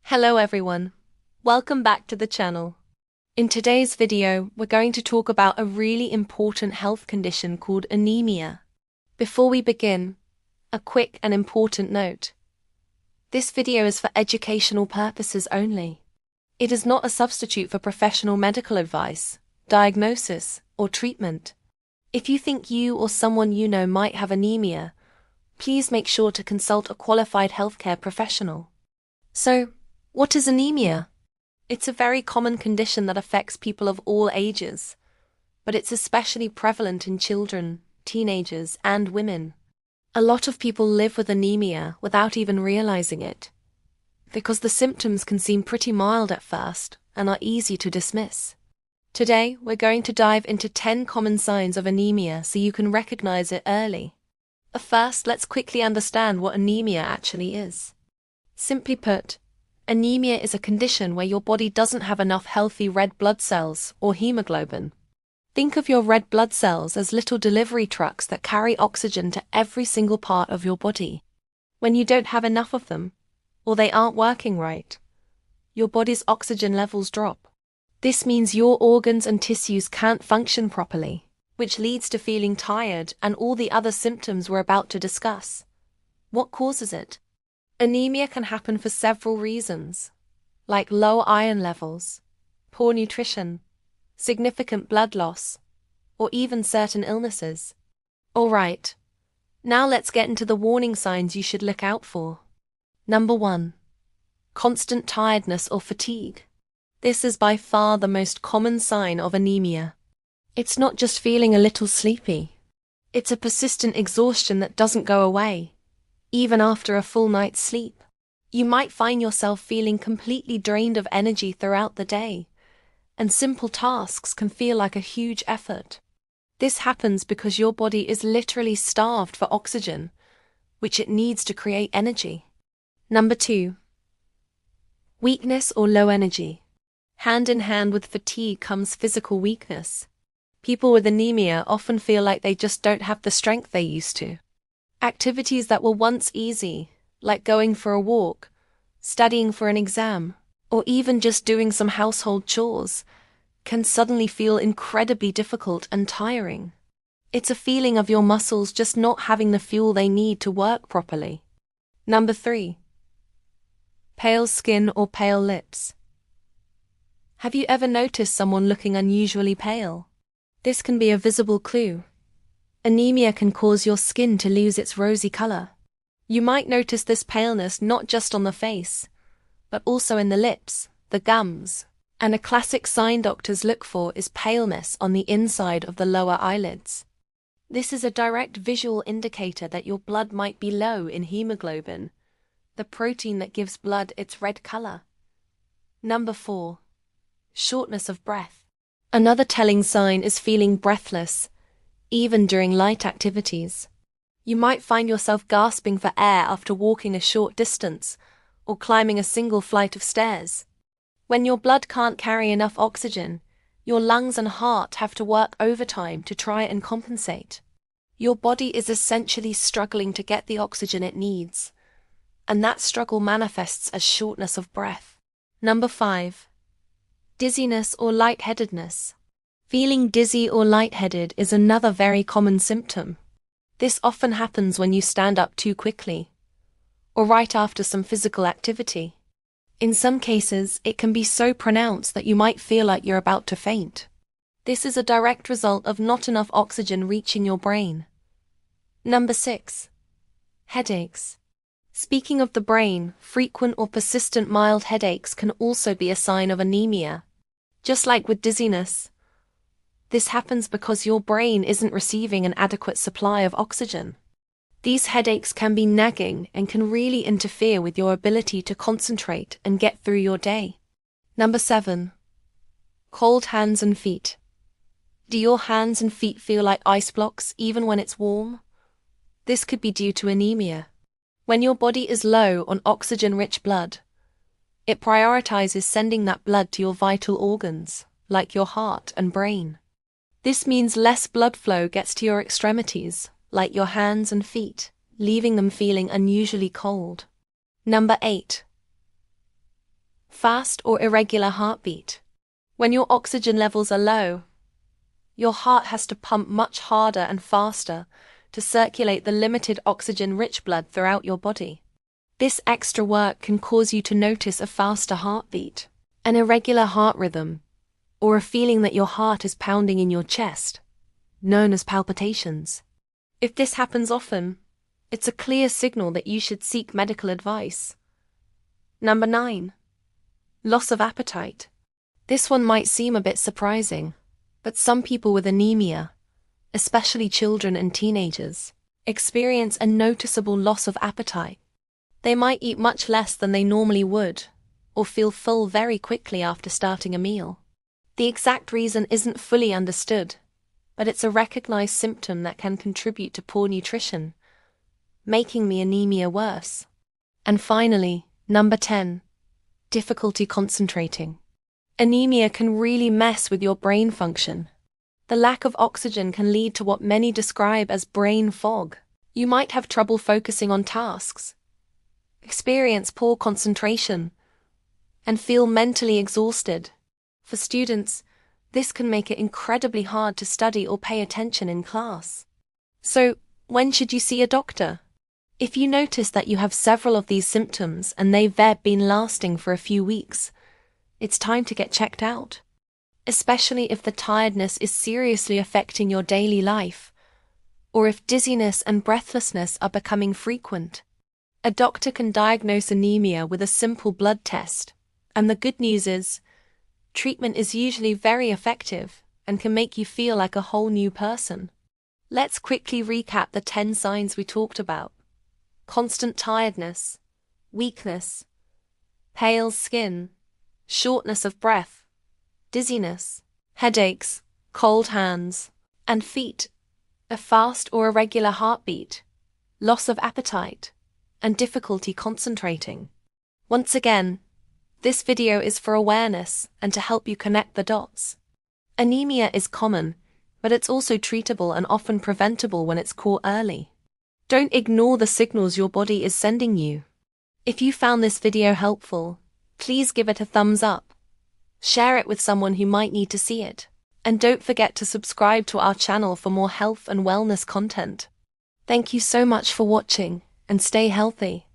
Hello everyone, welcome back to the channel. In today's video, we're going to talk about a really important health condition called anemia. Before we begin, a quick and important note. This video is for educational purposes only. It is not a substitute for professional medical advice, diagnosis, or treatment. If you think you or someone you know might have anemia, please make sure to consult a qualified healthcare professional. So, what is anemia? It's a very common condition that affects people of all ages, but it's especially prevalent in children, teenagers, and women. A lot of people live with anemia without even realizing it, because the symptoms can seem pretty mild at first and are easy to dismiss. Today, we're going to dive into 10 common signs of anemia so you can recognize it early. But first, let's quickly understand what anemia actually is. Simply put, anemia is a condition where your body doesn't have enough healthy red blood cells, or hemoglobin. Think of your red blood cells as little delivery trucks that carry oxygen to every single part of your body. When you don't have enough of them, or they aren't working right, your body's oxygen levels drop. This means your organs and tissues can't function properly, which leads to feeling tired and all the other symptoms we're about to discuss. What causes it? Anemia can happen for several reasons, like low iron levels, poor nutrition, significant blood loss, or even certain illnesses. Alright, now let's get into the warning signs you should look out for. Number 1. Constant tiredness or fatigue. This is by far the most common sign of anemia. It's not just feeling a little sleepy. It's a persistent exhaustion that doesn't go away, even after a full night's sleep. You might find yourself feeling completely drained of energy throughout the day, and simple tasks can feel like a huge effort. This happens because your body is literally starved for oxygen, which it needs to create energy. Number 2. Weakness or low energy. Hand in hand with fatigue comes physical weakness. People with anemia often feel like they just don't have the strength they used to. Activities that were once easy, like going for a walk, studying for an exam, or even just doing some household chores, can suddenly feel incredibly difficult and tiring. It's a feeling of your muscles just not having the fuel they need to work properly. Number 3. Pale skin or pale lips. Have you ever noticed someone looking unusually pale? This can be a visible clue. Anemia can cause your skin to lose its rosy color. You might notice this paleness not just on the face, but also in the lips, the gums, and a classic sign doctors look for is paleness on the inside of the lower eyelids. This is a direct visual indicator that your blood might be low in hemoglobin, the protein that gives blood its red color. Number 4. Shortness of breath. Another telling sign is feeling breathless, even during light activities. You might find yourself gasping for air after walking a short distance or climbing a single flight of stairs. When your blood can't carry enough oxygen, your lungs and heart have to work overtime to try and compensate. Your body is essentially struggling to get the oxygen it needs, and that struggle manifests as shortness of breath. Number 5. Dizziness or lightheadedness. Feeling dizzy or lightheaded is another very common symptom. This often happens when you stand up too quickly, or right after some physical activity. In some cases, it can be so pronounced that you might feel like you're about to faint. This is a direct result of not enough oxygen reaching your brain. Number 6. Headaches. Speaking of the brain, frequent or persistent mild headaches can also be a sign of anemia. Just like with dizziness, this happens because your brain isn't receiving an adequate supply of oxygen. These headaches can be nagging and can really interfere with your ability to concentrate and get through your day. Number 7. Cold hands and feet. Do your hands and feet feel like ice blocks even when it's warm? This could be due to anemia. When your body is low on oxygen-rich blood, it prioritizes sending that blood to your vital organs, like your heart and brain. This means less blood flow gets to your extremities, like your hands and feet, leaving them feeling unusually cold. Number 8. fast or irregular heartbeat. When your oxygen levels are low, your heart has to pump much harder and faster to circulate the limited oxygen-rich blood throughout your body. This extra work can cause you to notice a faster heartbeat, an irregular heart rhythm, or a feeling that your heart is pounding in your chest, known as palpitations. If this happens often, it's a clear signal that you should seek medical advice. Number 9. Loss of appetite. This one might seem a bit surprising, but some people with anemia, especially children and teenagers, experience a noticeable loss of appetite. They might eat much less than they normally would, or feel full very quickly after starting a meal. The exact reason isn't fully understood, but it's a recognized symptom that can contribute to poor nutrition, making the anemia worse. And finally, number 10. Difficulty concentrating. Anemia can really mess with your brain function. The lack of oxygen can lead to what many describe as brain fog. You might have trouble focusing on tasks, experience poor concentration, and feel mentally exhausted. For students, this can make it incredibly hard to study or pay attention in class. So, when should you see a doctor? If you notice that you have several of these symptoms and they've been lasting for a few weeks, it's time to get checked out. Especially if the tiredness is seriously affecting your daily life, or if dizziness and breathlessness are becoming frequent. A doctor can diagnose anemia with a simple blood test, and the good news is, treatment is usually very effective and can make you feel like a whole new person. Let's quickly recap the 10 signs we talked about. Constant tiredness, weakness, pale skin, shortness of breath, dizziness, headaches, cold hands and feet, a fast or irregular heartbeat, loss of appetite, and difficulty concentrating. Once again, this video is for awareness and to help you connect the dots. Anemia is common, but it's also treatable and often preventable when it's caught early. Don't ignore the signals your body is sending you. If you found this video helpful, please give it a thumbs up. Share it with someone who might need to see it. And don't forget to subscribe to our channel for more health and wellness content. Thank you so much for watching, and stay healthy.